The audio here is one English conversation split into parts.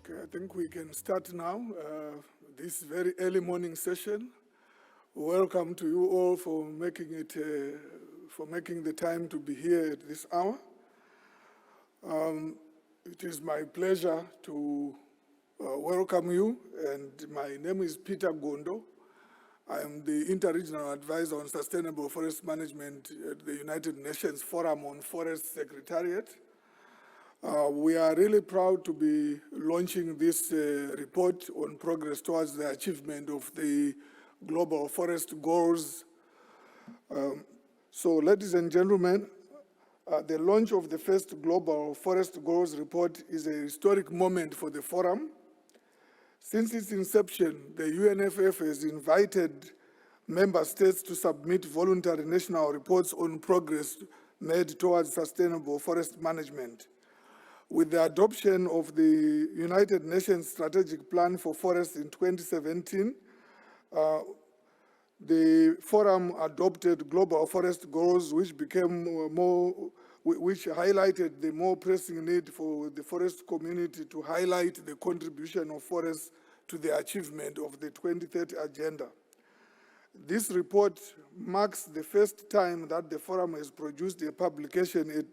Okay, I think we can start now this very early morning session. Welcome to you all for making the time to be here at this hour. It is my pleasure to welcome you, and my name is Peter Gondo. I am the Interregional Advisor on Sustainable Forest Management at the United Nations Forum on Forest Secretariat. We are really proud to be launching this report on progress towards the achievement of the Global Forest Goals. So, ladies and gentlemen, the launch of the first Global Forest Goals report is a historic moment for the Forum. Since its inception, the UNFF has invited member states to submit voluntary national reports on progress made towards sustainable forest management. With the adoption of the United Nations Strategic Plan for Forests in 2017, the Forum adopted global forest goals, which highlighted the more pressing need for the forest community to highlight the contribution of forests to the achievement of the 2030 Agenda. This report marks the first time that the Forum has produced a publication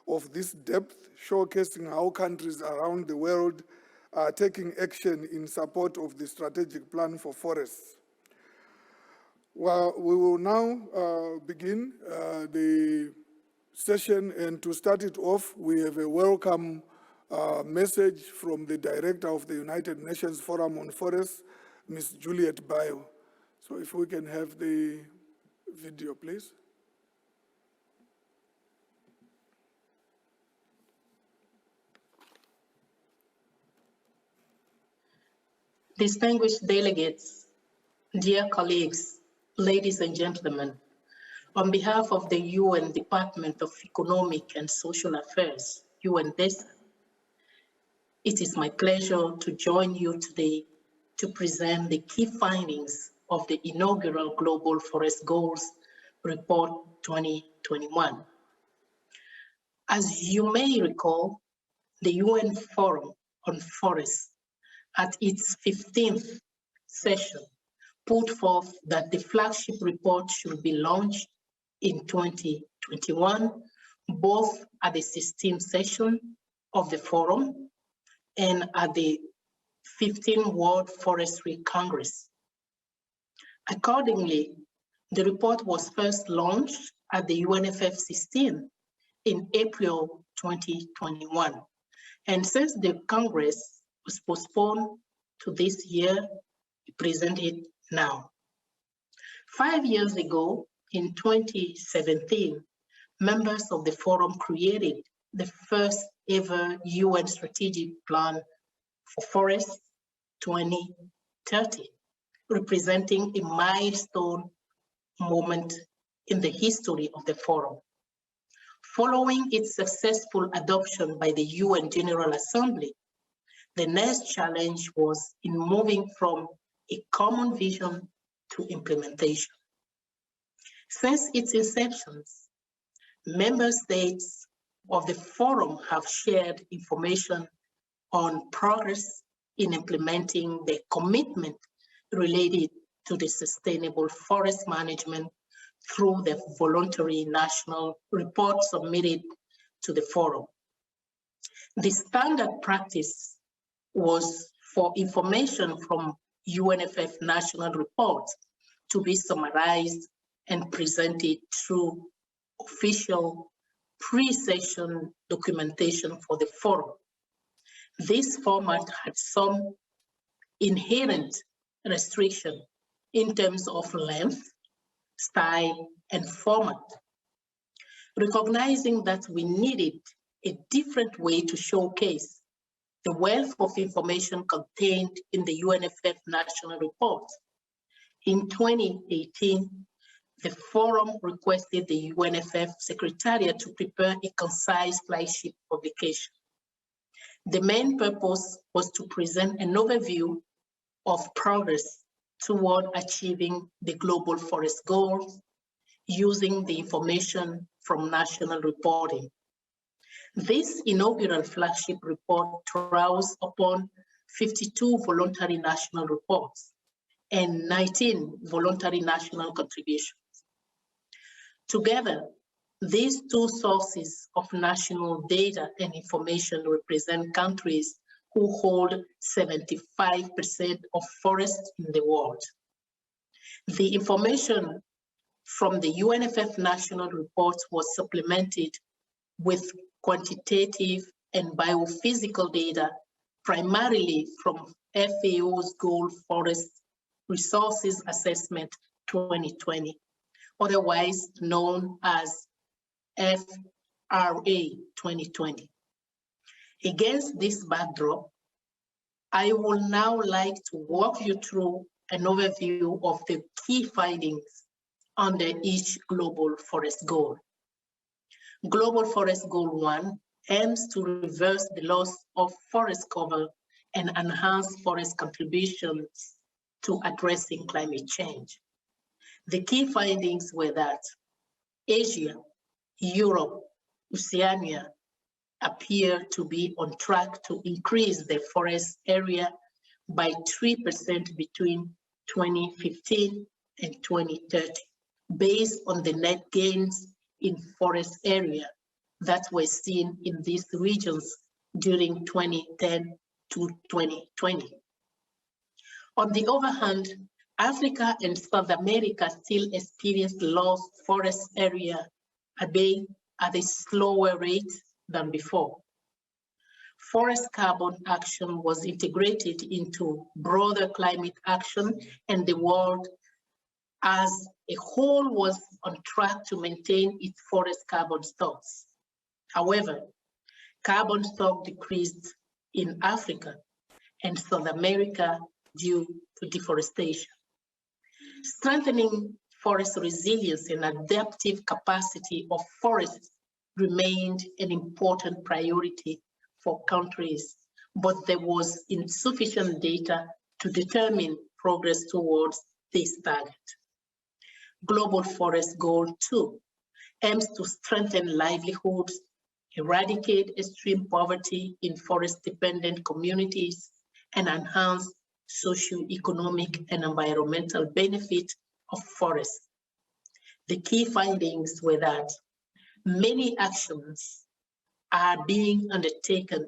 of this depth, showcasing how countries around the world are taking action in support of the strategic plan for forests. Well, we will now begin the session, and to start it off, we have a welcome message from the Director of the United Nations Forum on Forests, Ms. Juliet Bayo. So if we can have the video, please. Distinguished delegates, dear colleagues, ladies and gentlemen, on behalf of the UN Department of Economic and Social Affairs, UNDESA, it is my pleasure to join you today to present the key findings of the inaugural Global Forest Goals Report 2021. As you may recall, the UN Forum on Forests at its 15th session put forth that the flagship report should be launched in 2021, both at the 16th session of the Forum and at the 15th World Forestry Congress. Accordingly, the report was first launched at the UNFF 16 in April 2021. And since the Congress was postponed to this year, we present it now. 5 years ago, in 2017, members of the Forum created the first ever UN Strategic Plan for Forests 2030, representing a milestone moment in the history of the Forum. Following its successful adoption by the UN General Assembly, the next challenge was in moving from a common vision to implementation. Since its inception, member states of the Forum have shared information on progress in implementing the commitment related to the sustainable forest management through the voluntary national report submitted to the Forum. The standard practice was for information from UNFF national reports to be summarized and presented through official pre-session documentation for the Forum. This format had some inherent restriction in terms of length, style, and format. Recognizing that we needed a different way to showcase the wealth of information contained in the UNFF national report, in 2018, the Forum requested the UNFF Secretariat to prepare a concise flagship publication. The main purpose was to present an overview of progress toward achieving the global forest goals using the information from national reporting. This inaugural flagship report draws upon 52 voluntary national reports and 19 voluntary national contributions. Together, these two sources of national data and information represent countries who hold 75% of forests in the world. The information from the UNFF national reports was supplemented with quantitative and biophysical data, primarily from FAO's Goal Forest Resources Assessment 2020, otherwise known as FRA 2020. Against this backdrop, I will now like to walk you through an overview of the key findings under each Global Forest Goal. Global Forest Goal 1 aims to reverse the loss of forest cover and enhance forest contributions to addressing climate change. The key findings were that Asia, Europe, Oceania appear to be on track to increase their forest area by 3% between 2015 and 2030, based on the net gains in forest area that were seen in these regions during 2010 to 2020. On the other hand, Africa and South America still experienced lost forest area at a slower rate than before. Forest carbon action was integrated into broader climate action, and the world as a whole was on track to maintain its forest carbon stocks. However, carbon stock decreased in Africa and South America due to deforestation. Strengthening forest resilience and adaptive capacity of forests remained an important priority for countries, but there was insufficient data to determine progress towards this target. Global Forest Goal 2 aims to strengthen livelihoods, eradicate extreme poverty in forest-dependent communities, and enhance socio-economic and environmental benefit of forests. The key findings were that many actions are being undertaken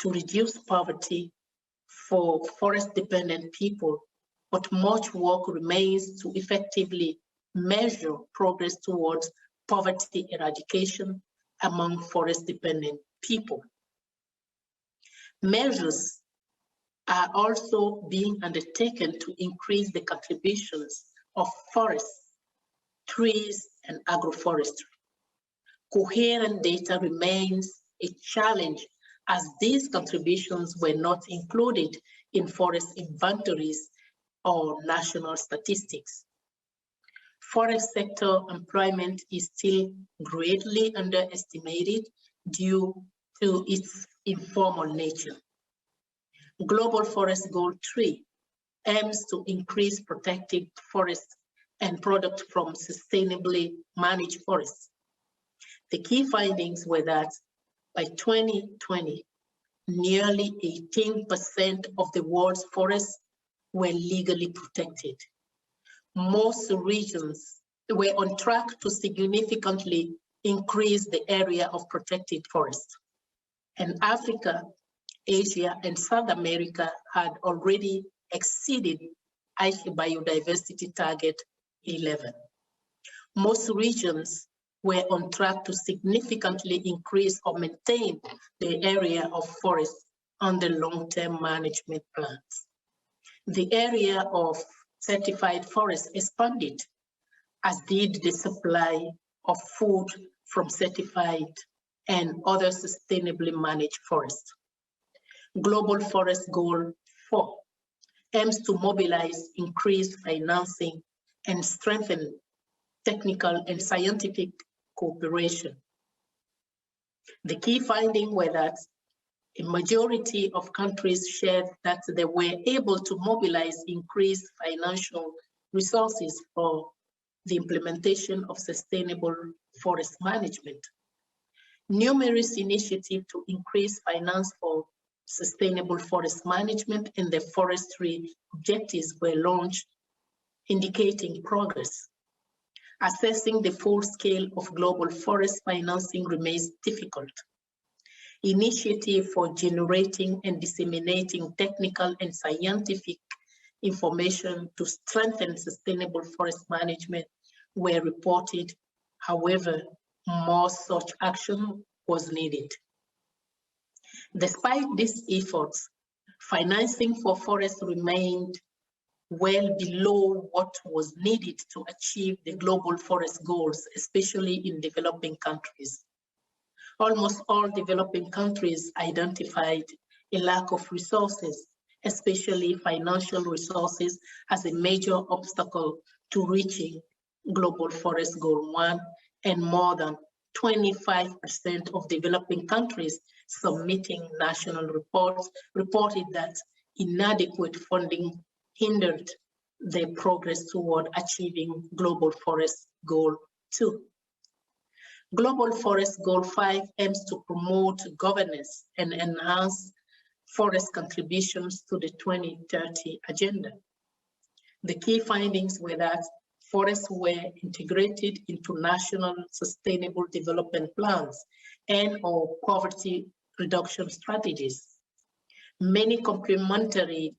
to reduce poverty for forest-dependent people, but much work remains to effectively measure progress towards poverty eradication among forest-dependent people. Measures are also being undertaken to increase the contributions of forests, trees, and agroforestry. Coherent data remains a challenge as these contributions were not included in forest inventories or national statistics. Forest sector employment is still greatly underestimated due to its informal nature. Global Forest Goal 3 aims to increase protected forests and product from sustainably managed forests. The key findings were that by 2020, nearly 18% of the world's forests were legally protected. Most regions were on track to significantly increase the area of protected forests. And Africa, Asia, and South America had already exceeded Aichi Biodiversity Target 11. Most regions were on track to significantly increase or maintain the area of forest under long-term management plans. The area of certified forests expanded, as did the supply of food from certified and other sustainably managed forests. Global Forest Goal 4 aims to mobilize increased financing and strengthen technical and scientific cooperation. The key findings were that a majority of countries shared that they were able to mobilize increased financial resources for the implementation of sustainable forest management. Numerous initiatives to increase finance for sustainable forest management and the forestry objectives were launched, indicating progress. Assessing the full scale of global forest financing remains difficult. Initiatives for generating and disseminating technical and scientific information to strengthen sustainable forest management were reported. However, more such action was needed. Despite these efforts, financing for forests remained well below what was needed to achieve the global forest goals, especially in developing countries. Almost all developing countries identified a lack of resources, especially financial resources, as a major obstacle to reaching Global Forest Goal 1, and more than 25% of developing countries submitting national reports reported that inadequate funding hindered their progress toward achieving Global Forest Goal 2. Global Forest Goal 5 aims to promote governance and enhance forest contributions to the 2030 agenda. The key findings were that forests were integrated into national sustainable development plans and/or poverty reduction strategies. Many complementary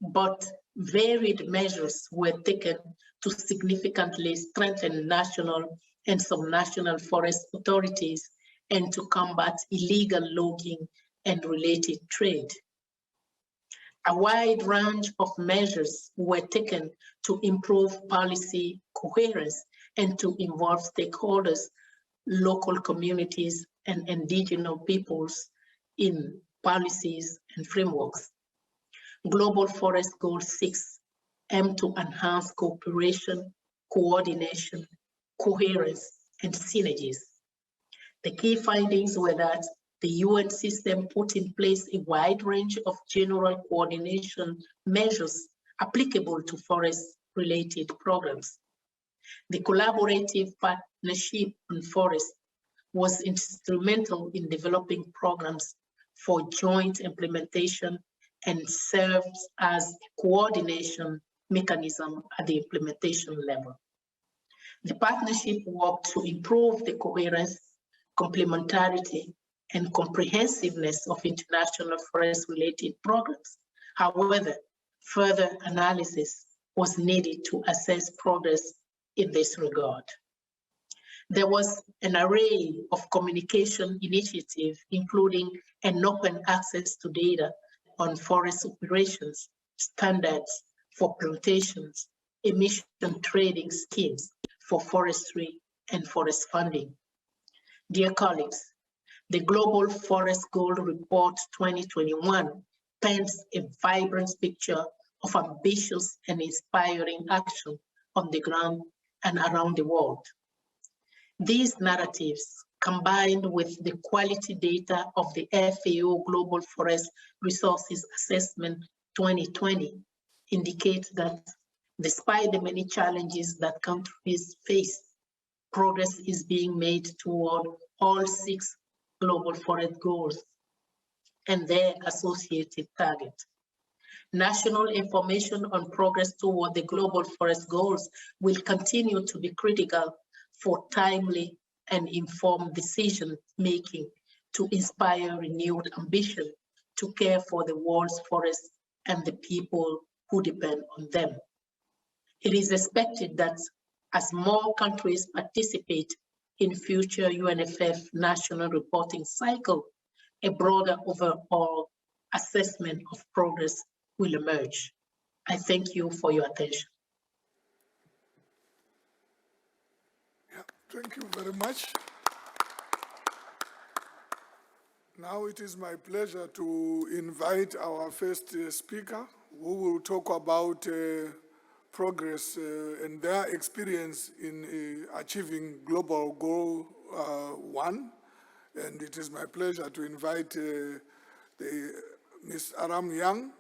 but varied measures were taken to significantly strengthen national and subnational forest authorities and to combat illegal logging and related trade. A wide range of measures were taken to improve policy coherence and to involve stakeholders, local communities, and indigenous peoples in policies and frameworks. Global Forest Goal 6 aimed to enhance cooperation, coordination, coherence, and synergies. The key findings were that the UN system put in place a wide range of general coordination measures applicable to forest-related programs. The collaborative partnership on forests was instrumental in developing programs for joint implementation and serves as a coordination mechanism at the implementation level. The partnership worked to improve the coherence, complementarity, and comprehensiveness of international forest-related programs. However, further analysis was needed to assess progress in this regard. There was an array of communication initiatives, including an open access to data on forest operations, standards for plantations, emission trading schemes for forestry and forest funding. Dear colleagues, the Global Forest Goal Report 2021 paints a vibrant picture of ambitious and inspiring action on the ground and around the world. These narratives, combined with the quality data of the FAO Global Forest Resources Assessment 2020, indicate that despite the many challenges that countries face, progress is being made toward all 6 global forest goals and their associated targets. National information on progress toward the global forest goals will continue to be critical for timely and informed decision-making to inspire renewed ambition to care for the world's forests and the people who depend on them. It is expected that as more countries participate in future UNFF national reporting cycle, a broader overall assessment of progress will emerge. I thank you for your attention. Yeah, thank you very much. Now it is my pleasure to invite our first speaker, who will talk about progress and their experience in achieving Global Goal 1. And it is my pleasure to invite Ms. Aram Young,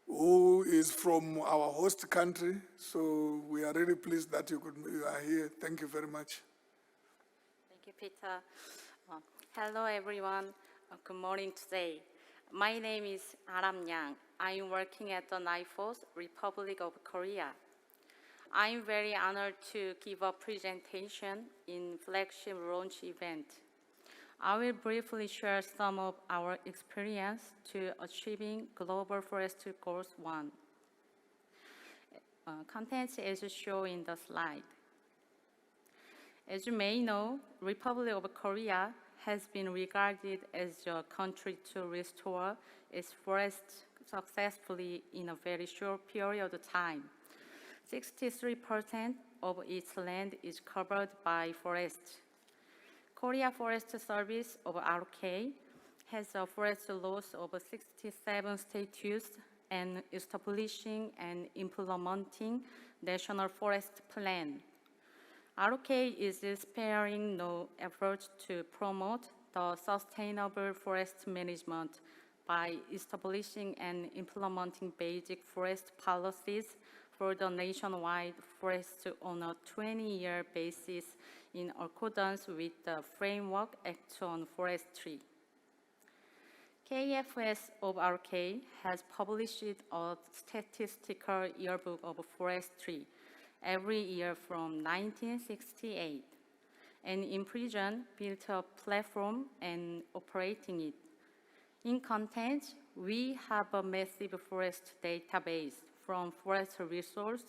who is from our host country. So we are really pleased that you are here. Thank you very much. Thank you, Peter. Hello everyone. Good morning today. My name is Aram Yang. I'm working at the NIFOS, Republic of Korea. I'm very honored to give a presentation in flagship launch event. I will briefly share some of our experience to achieving Global Forest Goals 1. Contents as shown in the slide. As you may know, Republic of Korea has been regarded as a country to restore its forests successfully in a very short period of time. 63% of its land is covered by forests. Korea Forest Service of RK has a forest laws of 67 statutes and establishing and implementing National Forest Plan. RK is sparing no effort to promote the sustainable forest management by establishing and implementing basic forest policies for the nationwide forests on a 20-year basis in accordance with the Framework Act on Forestry. KFS of RK has published a statistical yearbook of forestry every year from 1968, and in prison built a platform and operating it. In content, we have a massive forest database from forest resource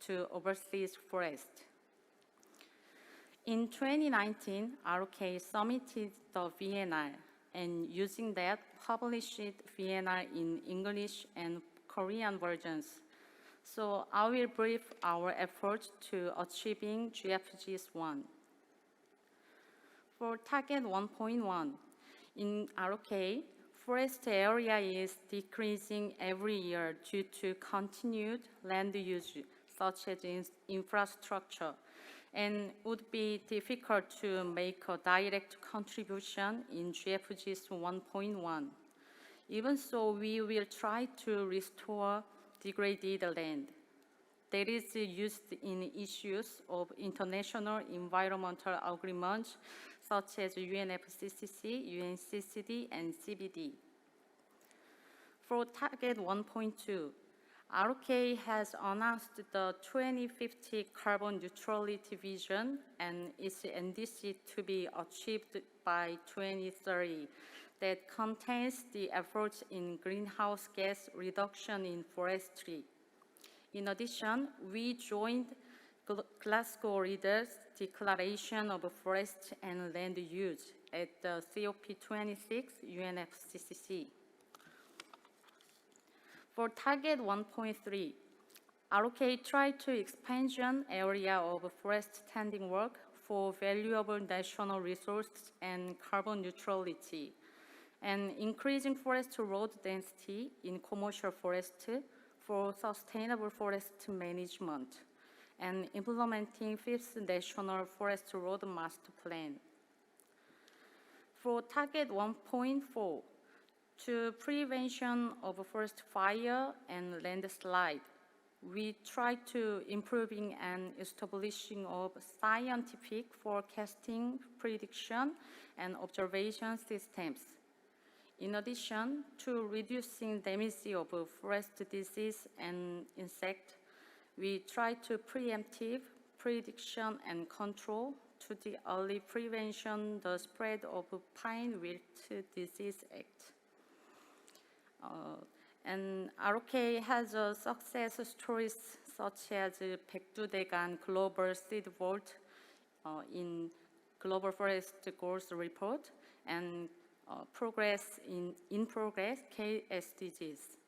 to overseas forest. In 2019, RK submitted the VNR, and using that, published VNR in English and Korean versions. So I will brief our efforts to achieving GFGs 1. For target 1.1, in RK, forest area is decreasing every year due to continued land use, such as infrastructure, and would be difficult to make a direct contribution in GFGs 1.1. Even so, we will try to restore degraded land that is used in issues of international environmental agreements such as UNFCCC, UNCCD, and CBD. For target 1.2, RK has announced the 2050 carbon neutrality vision and is envisaged to be achieved by 2030. That contains the efforts in greenhouse gas reduction in forestry. In addition, we joined Glasgow Leaders Declaration of Forest and Land Use at the COP26 UNFCCC. For target 1.3, RK tried to expansion area of forest standing work for valuable national resources and carbon neutrality, and increasing forest road density in commercial forest for sustainable forest management, and implementing 5th National Forest Road Master Plan. For target 1.4, to prevention of forest fire and landslide, we try to improving and establishing of scientific forecasting, prediction, and observation systems. In addition to reducing damage of forest disease and insect, we try to preemptive prediction and control to the early prevention the spread of pine wilt disease act. And RK has success stories such as 백두대간 Global Seed Vault in Global Forest Goals Report and Progress in Progress KSDGs.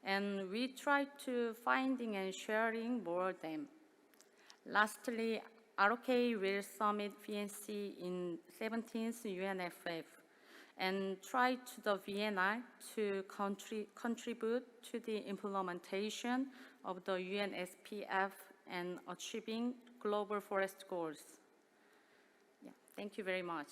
And we try to finding and sharing more of them. Lastly, RK will submit VNC in 17th UNFF and try to the VNR to contribute to the implementation of the UNSPF and achieving global forest goals. Yeah, thank you very much.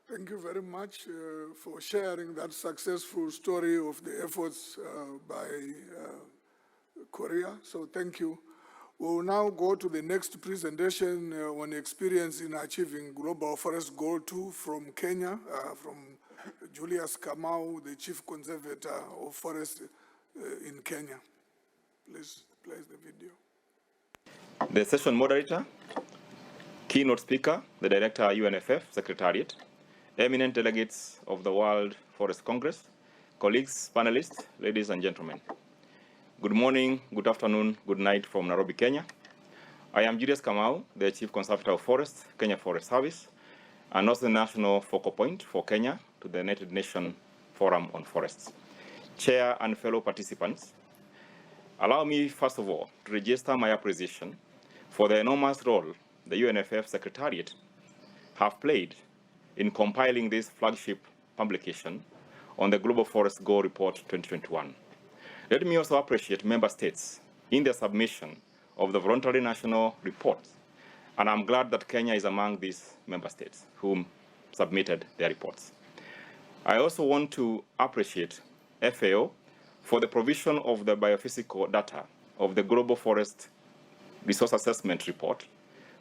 Thank you very much for sharing that successful story of the efforts by Korea. So thank you. We will now go to the next presentation on experience in achieving Global Forest Goal 2 from Kenya, from Julius Kamau, the Chief Conservator of Forest in Kenya. Please play the video. The session moderator, keynote speaker, the Director, UNFF Secretariat, eminent delegates of the World Forest Congress, colleagues, panelists, ladies and gentlemen. Good morning, good afternoon, good night from Nairobi, Kenya. I am Julius Kamau, the Chief Conservator of Forests, Kenya Forest Service, and also the national focal point for Kenya to the United Nations Forum on Forests. Chair and fellow participants, allow me first of all to register my appreciation for the enormous role the UNFF Secretariat have played in compiling this flagship publication on the Global Forest Goal Report 2021. Let me also appreciate member states in their submission of the voluntary national reports, and I'm glad that Kenya is among these member states who submitted their reports. I also want to appreciate FAO for the provision of the biophysical data of the Global Forest Resource Assessment Report,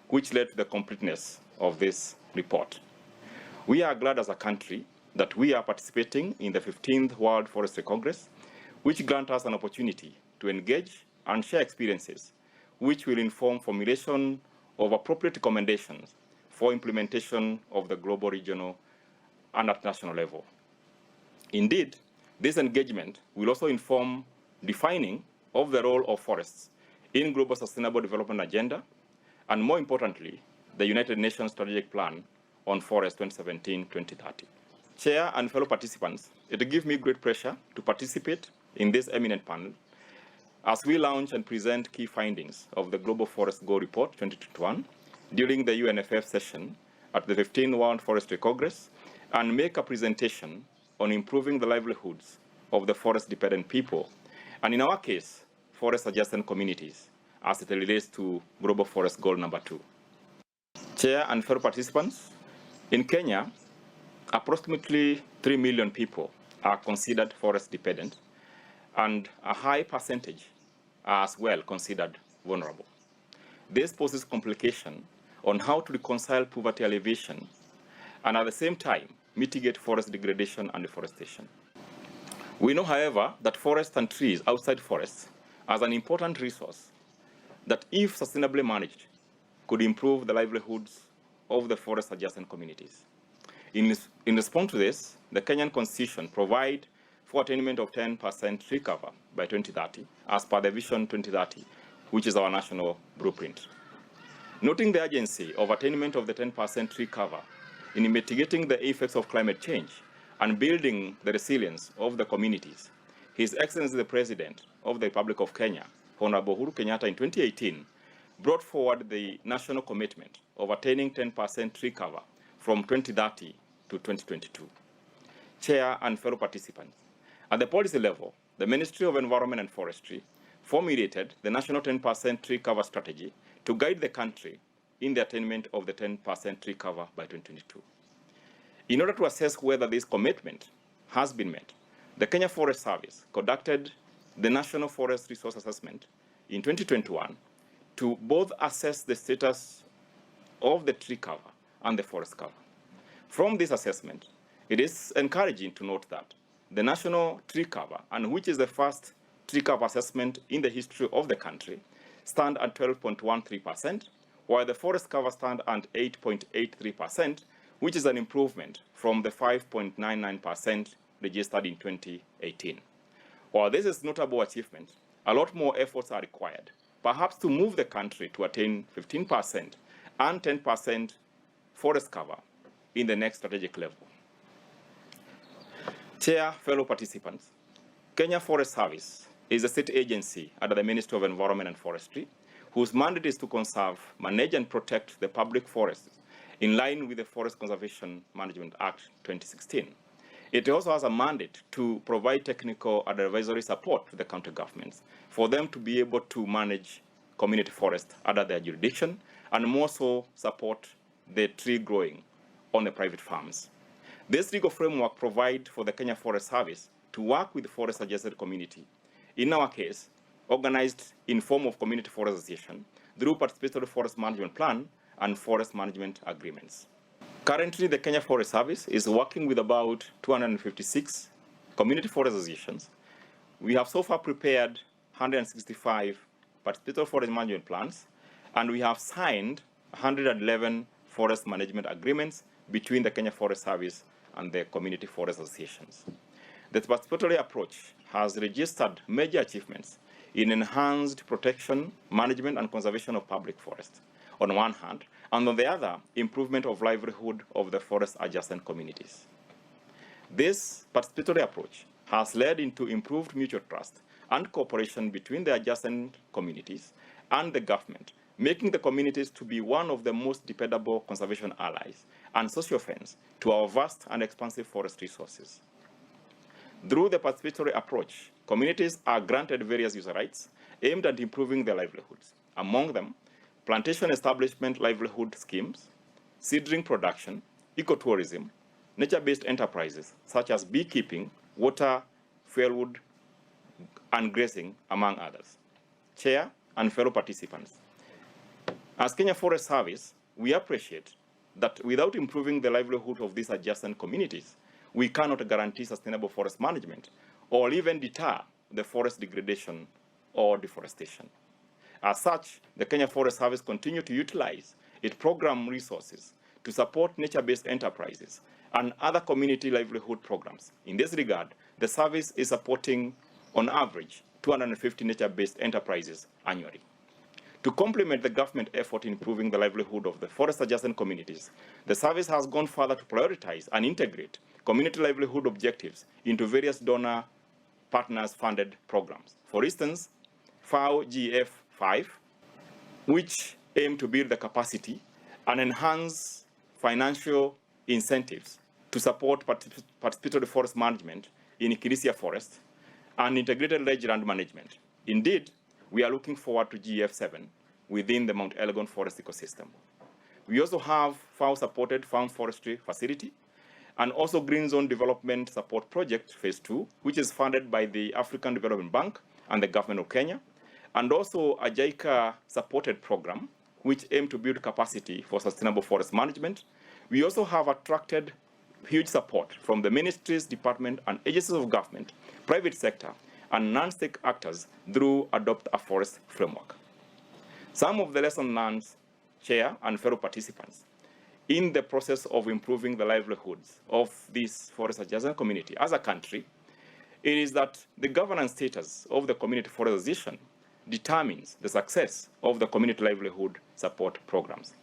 which led to the completeness of this report. We are glad as a country that we are participating in the 15th World Forestry Congress, which grants us an opportunity to engage and share experiences, which will inform formulation of appropriate recommendations for implementation of the global, regional, and at national level. Indeed, this engagement will also inform defining of the role of forests in Global Sustainable Development Agenda, and more importantly, the United Nations Strategic Plan on Forests 2017-2030. Chair and fellow participants, it gives me great pleasure to participate in this eminent panel as we launch and present key findings of the Global Forest Goal Report 2021 during the UNFF session at the 15th World Forestry Congress, and make a presentation on improving the livelihoods of the forest-dependent people, and in our case, forest-adjacent communities, as it relates to Global Forest Goal number 2. Chair and fellow participants, in Kenya, approximately 3 million people are considered forest-dependent, and a high percentage are as well considered vulnerable. This poses complication on how to reconcile poverty alleviation and at the same time mitigate forest degradation and deforestation. We know, however, that forests and trees outside forests as an important resource that, if sustainably managed, could improve the livelihoods of the forest-adjacent communities. In response to this, the Kenyan Constitution provides for attainment of 10% tree cover by 2030, as per the Vision 2030, which is our national blueprint. Noting the urgency of attainment of the 10% tree cover in mitigating the effects of climate change and building the resilience of the communities, His Excellency the President of the Republic of Kenya, Honorable Uhuru Kenyatta, in 2018, brought forward the national commitment of attaining 10% tree cover from 2030 to 2022. Chair and fellow participants, at the policy level, the Ministry of Environment and Forestry formulated the national 10% tree cover strategy to guide the country in the attainment of the 10% tree cover by 2022. In order to assess whether this commitment has been met, the Kenya Forest Service conducted the National Forest Resource Assessment in 2021 to both assess the status of the tree cover and the forest cover. From this assessment, it is encouraging to note that the national tree cover, and which is the first tree cover assessment in the history of the country, stand at 12.13%, while the forest cover stand at 8.83%, which is an improvement from the 5.99% registered in 2018. While this is notable achievement, a lot more efforts are required, perhaps to move the country to attain 15% and 10% forest cover in the next strategic level. Chair, fellow participants, Kenya Forest Service is a state agency under the Ministry of Environment and Forestry, whose mandate is to conserve, manage, and protect the public forests in line with the Forest Conservation Management Act 2016. It also has a mandate to provide technical and advisory support to the county governments for them to be able to manage community forests under their jurisdiction, and more so support the tree growing on the private farms. This legal framework provides for the Kenya Forest Service to work with the forest adjacent community, in our case, organized in form of community forest association through participatory forest management plan and forest management agreements. Currently, the Kenya Forest Service is working with about 256 community forest associations. We have so far prepared 165 participatory forest management plans, and we have signed 111 forest management agreements between the Kenya Forest Service and the community forest associations. The participatory approach has registered major achievements in enhanced protection, management, and conservation of public forests on one hand, and on the other, improvement of livelihood of the forest adjacent communities. This participatory approach has led into improved mutual trust and cooperation between the adjacent communities and the government, making the communities to be one of the most dependable conservation allies and social friends to our vast and expansive forest resources. Through the participatory approach, communities are granted various user rights aimed at improving their livelihoods. Among them, plantation establishment livelihood schemes, seedling production, ecotourism, nature-based enterprises such as beekeeping, water, firewood, and grazing, among others. Chair and fellow participants, as Kenya Forest Service, we appreciate that without improving the livelihood of these adjacent communities, we cannot guarantee sustainable forest management or even deter the forest degradation or deforestation. As such, the Kenya Forest Service continues to utilize its program resources to support nature-based enterprises and other community livelihood programs. In this regard, the service is supporting, on average, 250 nature-based enterprises annually. To complement the government effort in improving the livelihood of the forest-adjacent communities, the service has gone further to prioritize and integrate community livelihood objectives into various donor partners-funded programs. For instance, FAO GF5, which aim to build the capacity and enhance financial incentives to support participatory forest management in Kirisia Forest and integrated ledgeland management. Indeed, we are looking forward to GF7 within the Mount Elgon forest ecosystem. We also have FAO-supported farm forestry facility and also Green Zone Development Support Project Phase 2, which is funded by the African Development Bank and the government of Kenya, and also a JICA-supported program, which aim to build capacity for sustainable forest management. We also have attracted huge support from the ministries, department, and agencies of government, private sector, and non-state actors through Adopt a Forest framework. Some of the lessons learned, Chair and fellow participants, in the process of improving the livelihoods of this forest adjacent community as a country, it is that the governance status of the community forest association determines the success of the community livelihood support programs.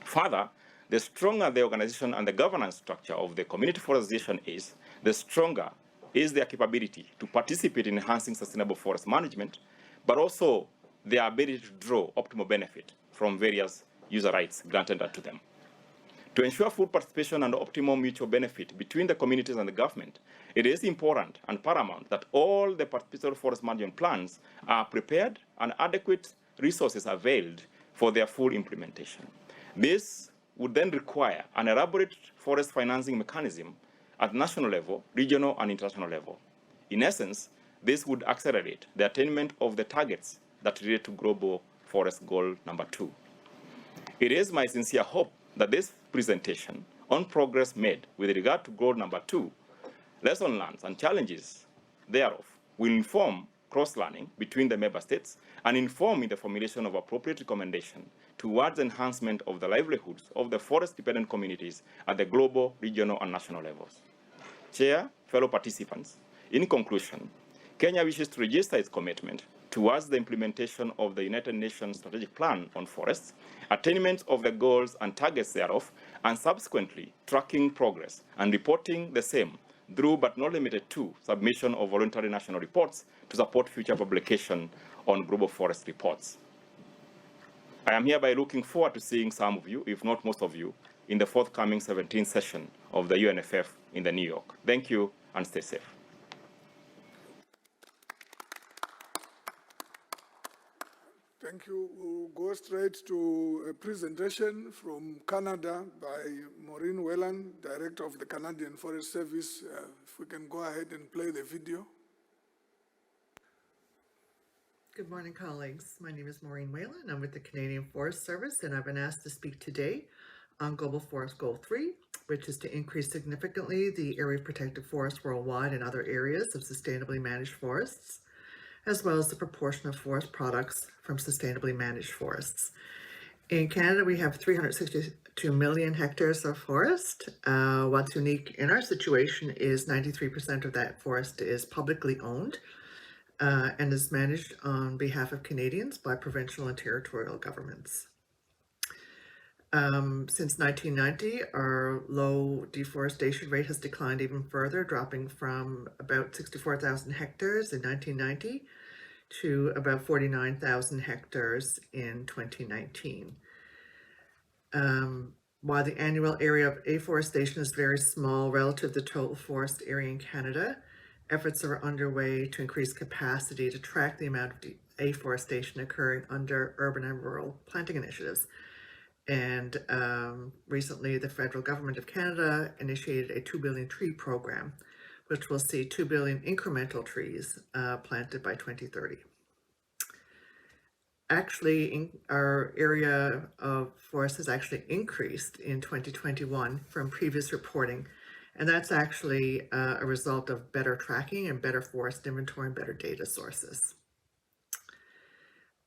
Further, the stronger the organization and the governance structure of the community forest association is, the stronger is their capability to participate in enhancing sustainable forest management, but also their ability to draw optimal benefit from various user rights granted to them. To ensure full participation and optimal mutual benefit between the communities and the government, it is important and paramount that all the participatory forest management plans are prepared and adequate resources availed for their full implementation. This would then require an elaborate forest financing mechanism at national level, regional, and international level. In essence, this would accelerate the attainment of the targets that relate to Global Forest Goal number 2. It is my sincere hope that this presentation on progress made with regard to goal number 2, lessons learned and challenges thereof will inform cross-learning between the member states and inform in the formulation of appropriate recommendation towards enhancement of the livelihoods of the forest-dependent communities at the global, regional, and national levels. Chair, fellow participants, in conclusion, Kenya wishes to register its commitment towards the implementation of the United Nations Strategic Plan on Forests, attainment of the goals and targets thereof, and subsequently tracking progress and reporting the same through but not limited to submission of voluntary national reports to support future publication on global forest reports. I am hereby looking forward to seeing some of you, if not most of you, in the forthcoming 17th session of the UNFF in New York. Thank you and stay safe. Thank you. We'll go straight to a presentation from Canada by Maureen Whelan, Director of the Canadian Forest Service. If we can go ahead and play the video. Good morning, colleagues. My name is Maureen Whalen. I'm with the Canadian Forest Service, and I've been asked to speak today on Global Forest Goal 3, which is to increase significantly the area of protected forests worldwide and other areas of sustainably managed forests, as well as the proportion of forest products from sustainably managed forests. In Canada, we have 362 million hectares of forest. What's unique in our situation is 93% of that forest is publicly owned and is managed on behalf of Canadians by provincial and territorial governments. Since 1990, our low deforestation rate has declined even further, dropping from about 64,000 hectares in 1990 to about 49,000 hectares in 2019. While the annual area of afforestation is very small relative to the total forest area in Canada, efforts are underway to increase capacity to track the amount of afforestation occurring under urban and rural planting initiatives. And recently, the federal government of Canada initiated a 2 billion tree program, which will see 2 billion incremental trees planted by 2030. Actually, our area of forest has actually increased in 2021 from previous reporting, and that's actually a result of better tracking and better forest inventory and better data sources.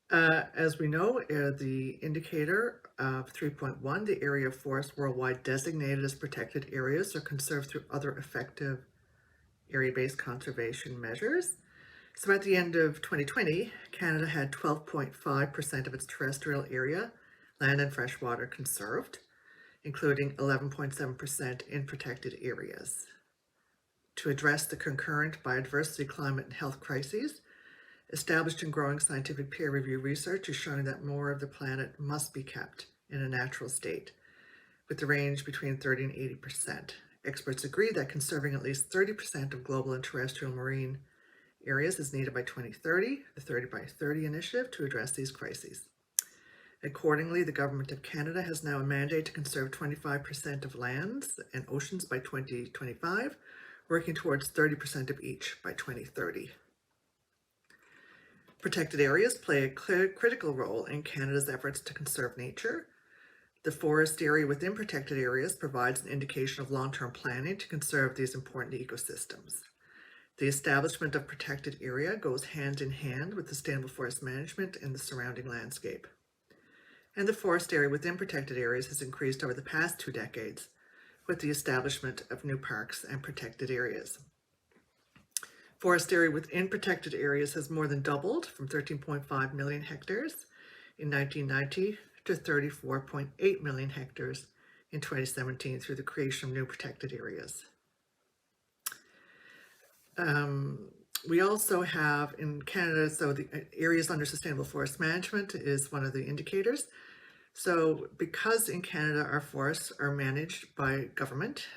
As we know, the indicator of 3.1, the area of forest worldwide designated as protected areas or conserved through other effective area-based conservation measures. So at the end of 2020, Canada had 12.5% of its terrestrial area, land and freshwater, conserved, including 11.7% in protected areas. To address the concurrent biodiversity, climate, and health crises, established and growing scientific peer-reviewed research is showing that more of the planet must be kept in a natural state, with the range between 30 and 80%. Experts agree that conserving at least 30% of global and terrestrial marine areas is needed by 2030, the 30 by 30 initiative, to address these crises. Accordingly, the Government of Canada has now a mandate to conserve 25% of lands and oceans by 2025, working towards 30% of each by 2030. Protected areas play a critical role in Canada's efforts to conserve nature. The forest area within protected areas provides an indication of long-term planning to conserve these important ecosystems. The establishment of protected area goes hand in hand with sustainable forest management in the surrounding landscape. And the forest area within protected areas has increased over the past 2 decades with the establishment of new parks and protected areas. Forest area within protected areas has more than doubled from 13.5 million hectares in 1990 to 34.8 million hectares in 2017 through the creation of new protected areas. We also have in Canada, so the areas under sustainable forest management is one of the indicators. So because in Canada our forests are managed by governments,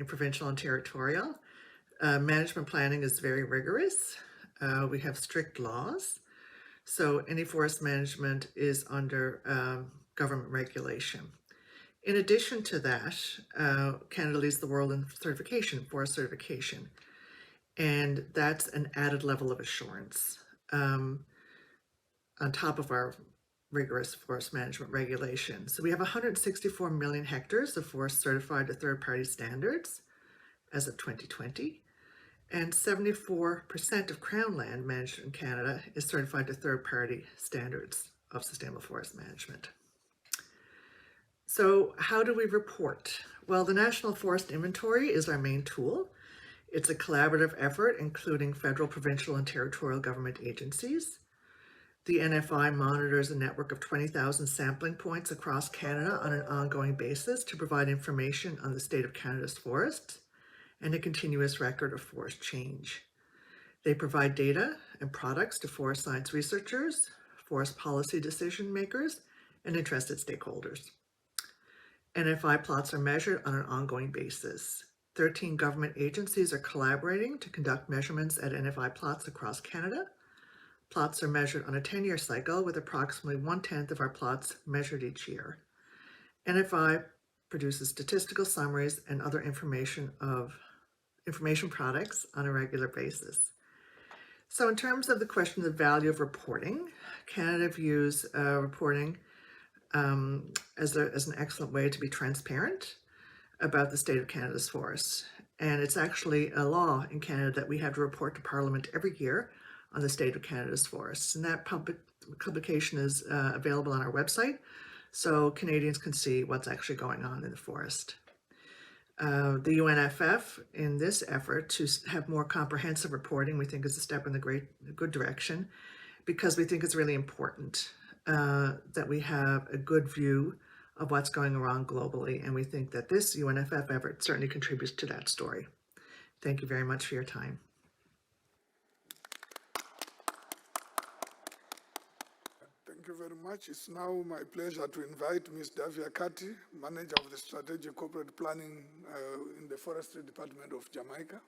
provincial and territorial, management planning is very rigorous. We have strict laws. So any forest management is under government regulation. In addition to that, Canada leads the world in certification, forest certification, and that's an added level of assurance on top of our rigorous forest management regulations. So we have 164 million hectares of forest certified to third-party standards as of 2020, and 74% of Crown land managed in Canada is certified to third-party standards of sustainable forest management. So how do we report? Well, the National Forest Inventory is our main tool. It's a collaborative effort including federal, provincial, and territorial government agencies. The NFI monitors a network of 20,000 sampling points across Canada on an ongoing basis to provide information on the state of Canada's forests and a continuous record of forest change. They provide data and products to forest science researchers, forest policy decision makers, and interested stakeholders. NFI plots are measured on an ongoing basis. 13 government agencies are collaborating to conduct measurements at NFI plots across Canada. Plots are measured on a 10-year cycle with approximately 1/10 of our plots measured each year. NFI produces statistical summaries and other information products on a regular basis. So in terms of the question of the value of reporting, Canada views reporting as an excellent way to be transparent about the state of Canada's forests. And it's actually a law in Canada that we have to report to Parliament every year on the state of Canada's forests. And that publication is available on our website, so Canadians can see what's actually going on in the forest. The UNFF, in this effort to have more comprehensive reporting, we think is a step in the good direction, because we think it's really important that we have a good view of what's going on globally, and we think that this UNFF effort certainly contributes to that story. Thank you very much for your time. Thank you very much. It's now my pleasure to invite Ms. Davia Kati, Manager of the Strategic Corporate Planning in the Forestry Department of Jamaica.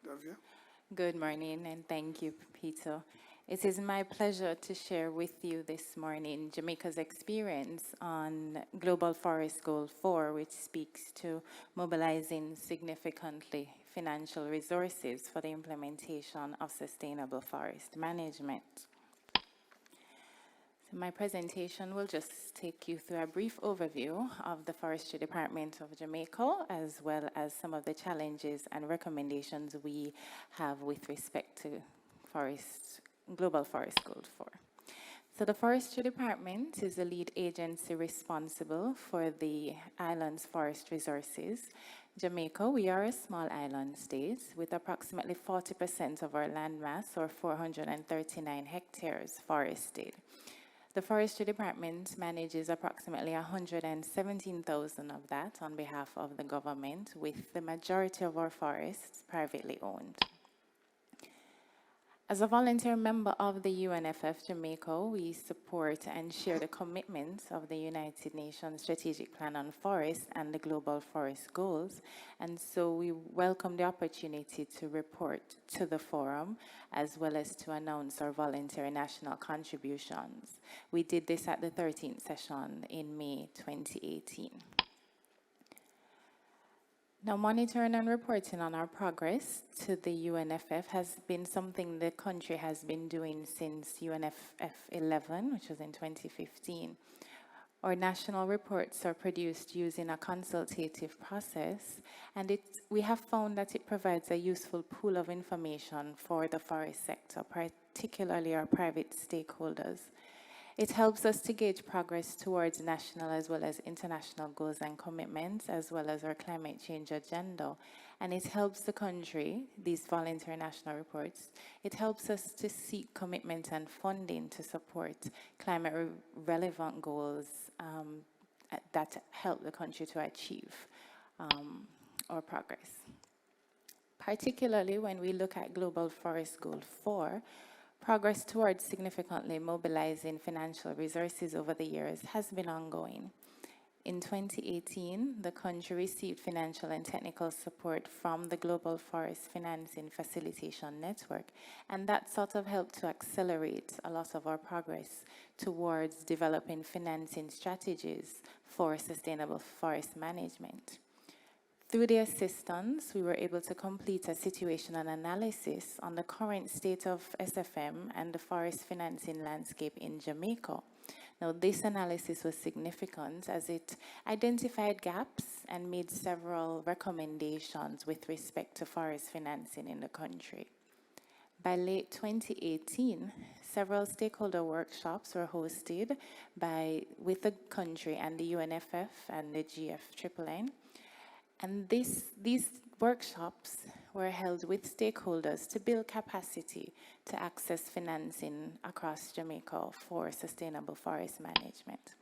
Davia. Good morning, and thank you, Peter. It is my pleasure to share with you this morning Jamaica's experience on Global Forest Goal 4, which speaks to mobilizing significantly financial resources for the implementation of sustainable forest management. My presentation will just take you through a brief overview of the Forestry Department of Jamaica, as well as some of the challenges and recommendations we have with respect to Global Forest Goal 4. So the Forestry Department is the lead agency responsible for the island's forest resources. Jamaica, we are a small island state with approximately 40% of our land mass, or 439 hectares, forested. The Forestry Department manages approximately 117,000 of that on behalf of the government, with the majority of our forests privately owned. As a volunteer member of the UNFF Jamaica, we support and share the commitments of the United Nations Strategic Plan on Forests and the Global Forest Goals, and so we welcome the opportunity to report to the forum, as well as to announce our voluntary national contributions. We did this at the 13th session in May 2018. Now, monitoring and reporting on our progress to the UNFF has been something the country has been doing since UNFF 11, which was in 2015. Our national reports are produced using a consultative process, and we have found that it provides a useful pool of information for the forest sector, particularly our private stakeholders. It helps us to gauge progress towards national as well as international goals and commitments, as well as our climate change agenda. And it helps the country, these voluntary national reports, it helps us to seek commitment and funding to support climate-relevant goals that help the country to achieve our progress. Particularly when we look at Global Forest Goal 4, progress towards significantly mobilizing financial resources over the years has been ongoing. In 2018, the country received financial and technical support from the Global Forest Financing Facilitation Network, and that sort of helped to accelerate a lot of our progress towards developing financing strategies for sustainable forest management. Through the assistance, we were able to complete a situational analysis on the current state of SFM and the forest financing landscape in Jamaica. Now, this analysis was significant as it identified gaps and made several recommendations with respect to forest financing in the country. By late 2018, several stakeholder workshops were hosted with the country and the UNFF and the GFNNN. And these workshops were held with stakeholders to build capacity to access financing across Jamaica for sustainable forest management.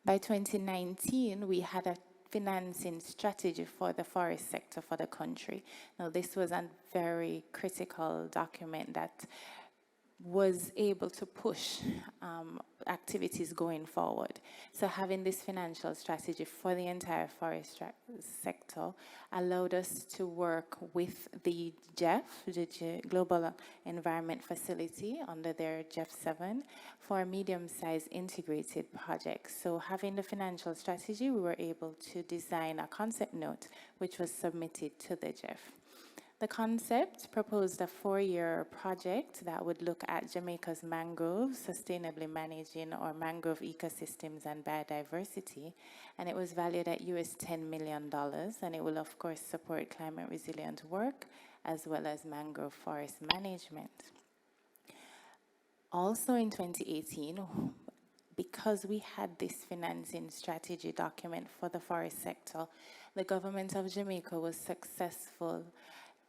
By 2019, we had a financing strategy for the forest sector for the country. Now, this was a very critical document that was able to push activities going forward. So having this financial strategy for the entire forest sector allowed us to work with the GEF, the Global Environment Facility, under their GEF 7 for medium-sized integrated projects. So having the financial strategy, we were able to design a concept note which was submitted to the GEF. The concept proposed a 4-year project that would look at Jamaica's mangroves, sustainably managing our mangrove ecosystems and biodiversity, and it was valued at US $10 million, and it will of course support climate resilient work as well as mangrove forest management. Also in 2018, because we had this financing strategy document for the forest sector, the government of Jamaica was successful.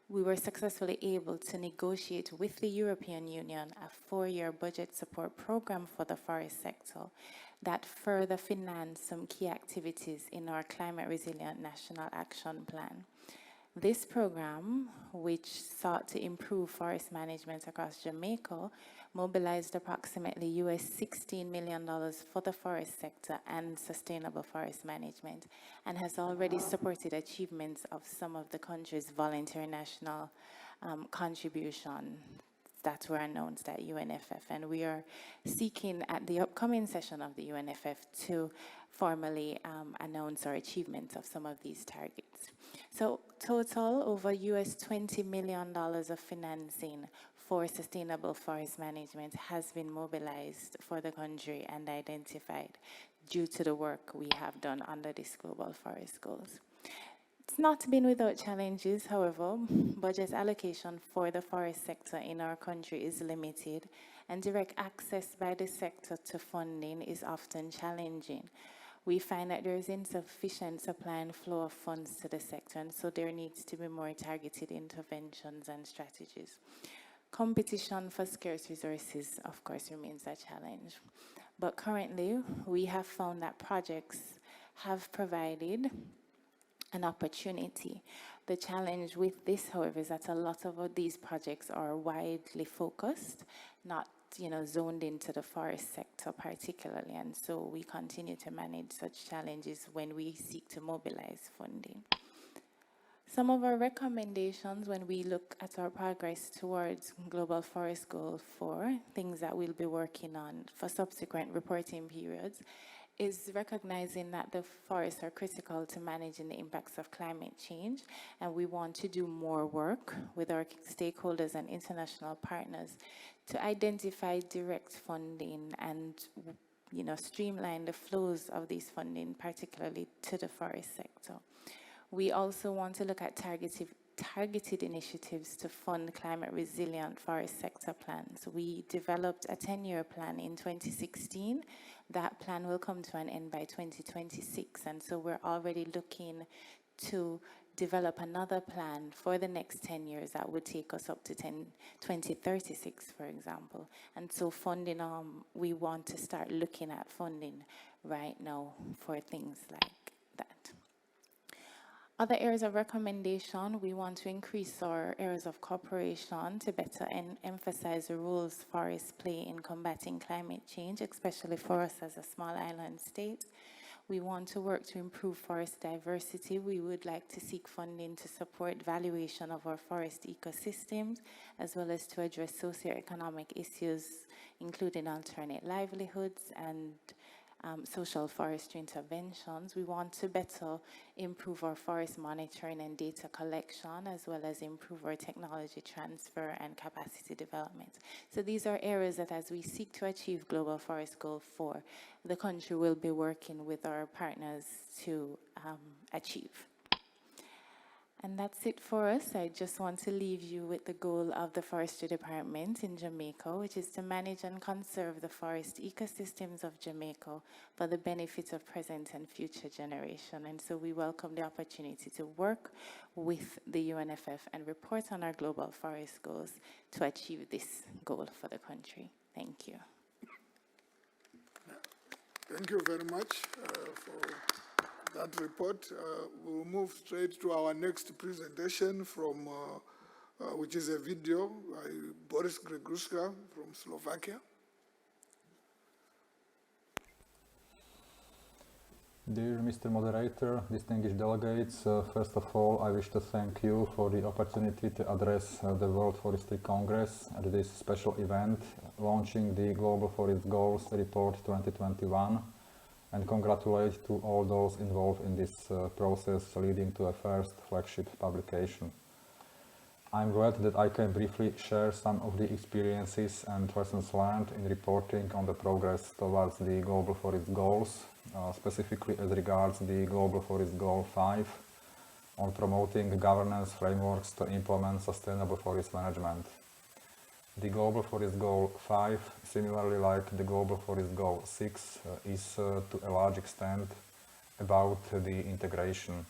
We were successfully able to negotiate with the European Union a 4-year budget support program for the forest sector that further financed some key activities in our climate resilient national action plan. This program, which sought to improve forest management across Jamaica, mobilized approximately US $16 million for the forest sector and sustainable forest management, and has already supported achievements of some of the country's voluntary national contributions that were announced at UNFF. And we are seeking at the upcoming session of the UNFF to formally announce our achievements of some of these targets. So total over US $20 million of financing for sustainable forest management has been mobilized for the country and identified due to the work we have done under these global forest goals. It's not been without challenges, however. Budget allocation for the forest sector in our country is limited, and direct access by the sector to funding is often challenging. We find that there is insufficient supply and flow of funds to the sector, and so there needs to be more targeted interventions and strategies. Competition for scarce resources, of course, remains a challenge. But currently, we have found that projects have provided an opportunity. The challenge with this, however, is that a lot of these projects are widely focused, not zoned into the forest sector particularly, and so we continue to manage such challenges when we seek to mobilize funding. Some of our recommendations when we look at our progress towards Global Forest Goal 4, things that we'll be working on for subsequent reporting periods, is recognizing that the forests are critical to managing the impacts of climate change, and we want to do more work with our stakeholders and international partners to identify direct funding and streamline the flows of these funding, particularly to the forest sector. We also want to look at targeted initiatives to fund climate resilient forest sector plans. We developed a 10-year plan in 2016. That plan will come to an end by 2026, and so we're already looking to develop another plan for the next 10 years that would take us up to 2036, for example. And so funding, we want to start looking at funding right now for things like that. Other areas of recommendation, we want to increase our areas of cooperation to better emphasize the roles forests play in combating climate change, especially for us as a small island state. We want to work to improve forest diversity. We would like to seek funding to support valuation of our forest ecosystems, as well as to address socioeconomic issues, including alternate livelihoods and social forestry interventions. We want to better improve our forest monitoring and data collection, as well as improve our technology transfer and capacity development. So these are areas that, as we seek to achieve Global Forest Goal 4, the country will be working with our partners to achieve. And that's it for us. I just want to leave you with the goal of the Forestry Department in Jamaica, which is to manage and conserve the forest ecosystems of Jamaica for the benefit of present and future generation. And so we welcome the opportunity to work with the UNFF and report on our global forest goals to achieve this goal for the country. Thank you. Thank you very much for that report. We'll move straight to our next presentation from, which is a video by Boris Greguska from Slovakia. Dear Mr. Moderator, distinguished delegates, first of all, I wish to thank you for the opportunity to address the World Forestry Congress at this special event, launching the Global Forest Goals Report 2021, and congratulate to all those involved in this process leading to a first flagship publication. I'm glad that I can briefly share some of the experiences and lessons learned in reporting on the progress towards the Global Forest Goals, specifically as regards the Global Forest Goal 5 on promoting governance frameworks to implement sustainable forest management. The Global Forest Goal 5, similarly like the Global Forest Goal 6, is to a large extent about the integration,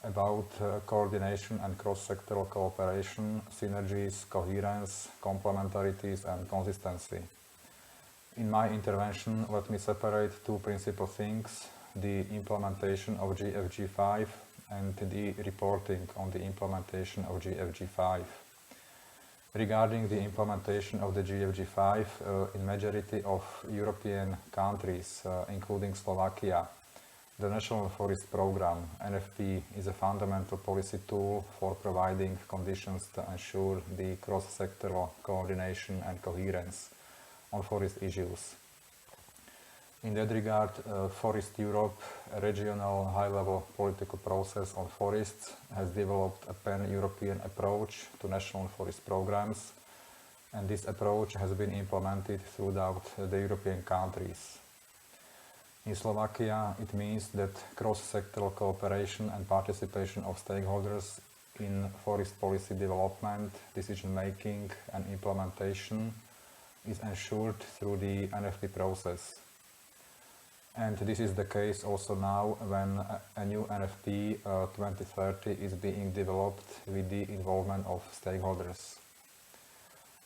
about coordination and cross-sectoral cooperation, synergies, coherence, complementarities and consistency. In my intervention, let me separate two principal things: the implementation of GFG5 and the reporting on the implementation of GFG5. Regarding the implementation of the GFG5 in majority of European countries, including Slovakia, the National Forest Program, NFP, is a fundamental policy tool for providing conditions to ensure the cross-sectoral coordination and coherence on forest issues. In that regard, Forest Europe, a regional high-level political process on forests, has developed a pan-European approach to national forest programs, and this approach has been implemented throughout the European countries. In Slovakia, it means that cross-sectoral cooperation and participation of stakeholders in forest policy development, decision-making and implementation is ensured through the NFP process. And this is the case also now when a new NFP 2030 is being developed with the involvement of stakeholders.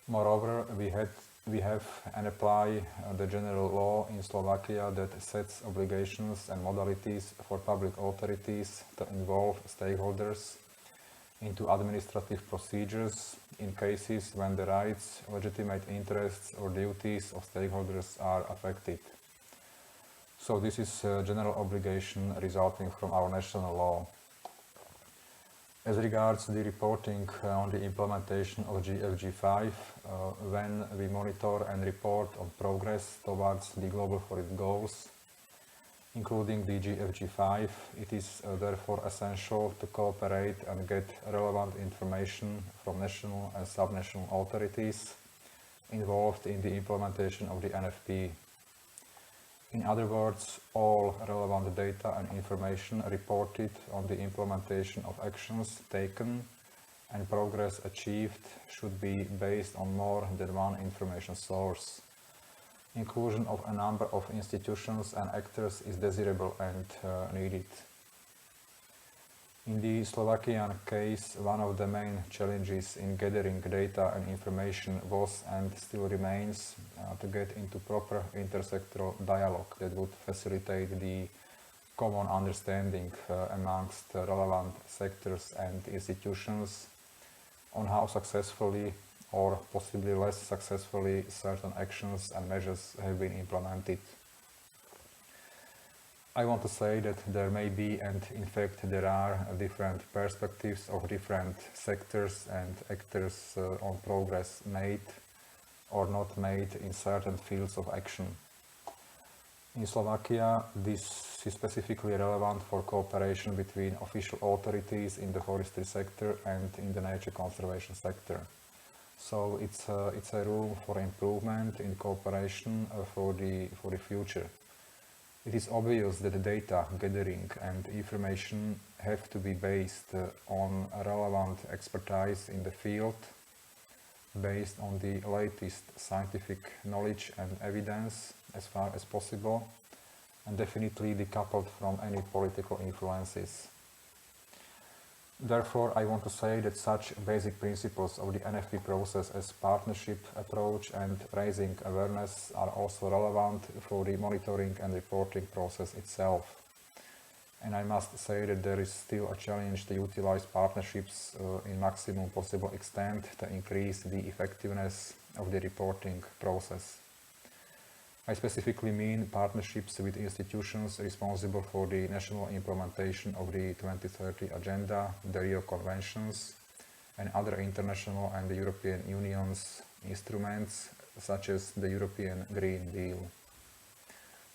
Moreover, we have and apply the general law in Slovakia that sets obligations and modalities for public authorities to involve stakeholders into administrative procedures in cases when the rights, legitimate interests or duties of stakeholders are affected. So this is a general obligation resulting from our national law. As regards the reporting on the implementation of GFG5, when we monitor and report on progress towards the Global Forest Goals, including the GFG5, it is therefore essential to cooperate and get relevant information from national and subnational authorities involved in the implementation of the NFP. In other words, all relevant data and information reported on the implementation of actions taken and progress achieved should be based on more than one information source. Inclusion of a number of institutions and actors is desirable and needed. In the Slovakian case, one of the main challenges in gathering data and information was and still remains to get into proper intersectoral dialogue that would facilitate the common understanding amongst relevant sectors and institutions on how successfully or possibly less successfully certain actions and measures have been implemented. I want to say that there may be, and in fact there are, different perspectives of different sectors and actors on progress made or not made in certain fields of action. In Slovakia, this is specifically relevant for cooperation between official authorities in the forestry sector and in the nature conservation sector. So it's a room for improvement in cooperation for the future. It is obvious that the data gathering and information have to be based on relevant expertise in the field, based on the latest scientific knowledge and evidence as far as possible, and definitely decoupled from any political influences. Therefore, I want to say that such basic principles of the NFP process as partnership approach and raising awareness are also relevant for the monitoring and reporting process itself. And I must say that there is still a challenge to utilize partnerships in maximum possible extent to increase the effectiveness of the reporting process. I specifically mean partnerships with institutions responsible for the national implementation of the 2030 Agenda, the Rio Conventions, and other international and the European Union's instruments, such as the European Green Deal.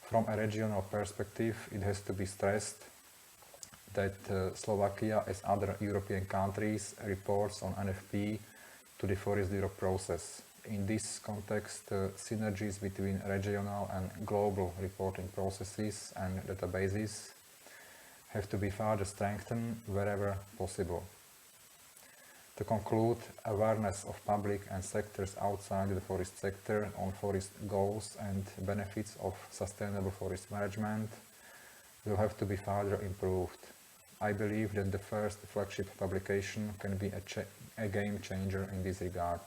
From a regional perspective, it has to be stressed that Slovakia, as other European countries, reports on NFP to the Forest Europe process. In this context, synergies between regional and global reporting processes and databases have to be further strengthened wherever possible. To conclude, awareness of public and sectors outside the forest sector on forest goals and benefits of sustainable forest management will have to be further improved. I believe that the first flagship publication can be a game changer in this regard.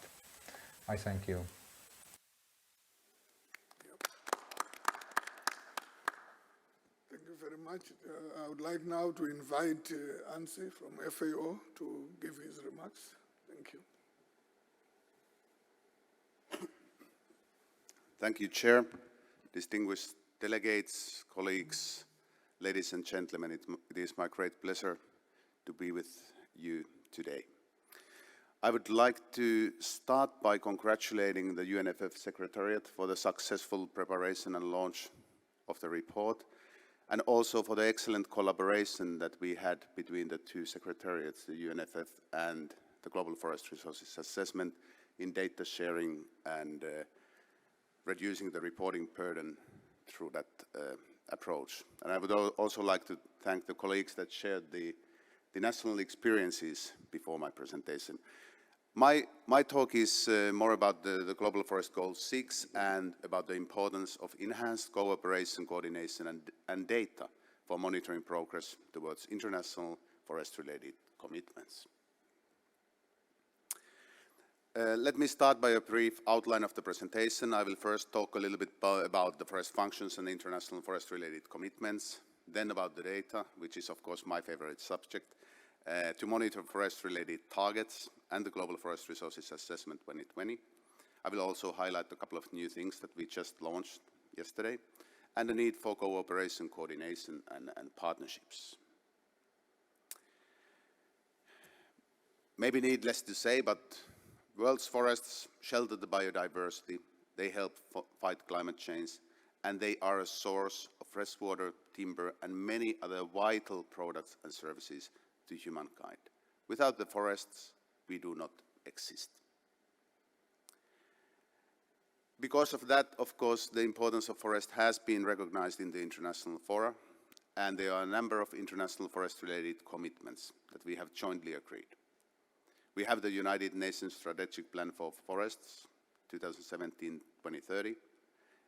I thank you. Thank you very much. I would like now to invite Ansi from FAO to give his remarks. Thank you. Thank you, Chair. Distinguished delegates, colleagues, ladies and gentlemen, it is my great pleasure to be with you today. I would like to start by congratulating the UNFF Secretariat for the successful preparation and launch of the report, and also for the excellent collaboration that we had between the two secretariats, the UNFF and the Global Forest Resources Assessment, in data sharing and reducing the reporting burden through that approach. And I would also like to thank the colleagues that shared the national experiences before my presentation. My talk is more about the Global Forest Goal 6 and about the importance of enhanced cooperation, coordination and data for monitoring progress towards international forest-related commitments. Let me start by a brief outline of the presentation. I will first talk a little bit about the forest functions and international forest-related commitments, then about the data, which is of course my favorite subject, to monitor forest-related targets and the Global Forest Resources Assessment 2020. I will also highlight a couple of new things that we just launched yesterday, and the need for cooperation, coordination and partnerships. Maybe needless to say, but world's forests shelter the biodiversity, they help fight climate change, and they are a source of freshwater, timber, and many other vital products and services to humankind. Without the forests, we do not exist. Because of that, of course, the importance of forest has been recognized in the international fora, and there are a number of international forest-related commitments that we have jointly agreed. We have the United Nations Strategic Plan for Forests, 2017-2030.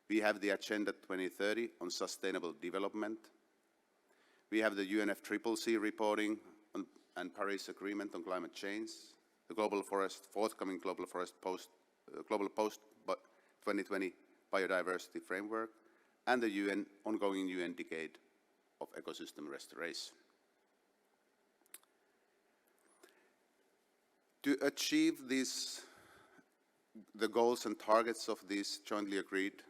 We have the Agenda 2030 on Sustainable Development. We have the UNFCCC reporting and Paris Agreement on Climate Change, the forthcoming Global Post 2020 Biodiversity Framework, and the ongoing UN Decade of Ecosystem Restoration. To achieve the goals and targets of these jointly agreed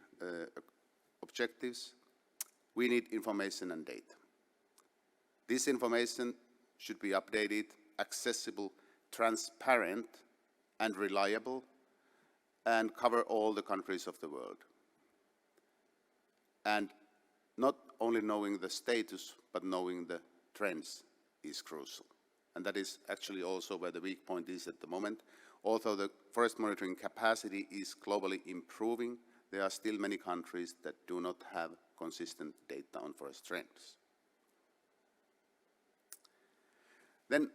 objectives, we need information and data. This information should be updated, accessible, transparent, and reliable, and cover all the countries of the world. And not only knowing the status, but knowing the trends is crucial. And that is actually also where the weak point is at the moment. Although the forest monitoring capacity is globally improving, there are still many countries that do not have consistent data on forest trends. Then,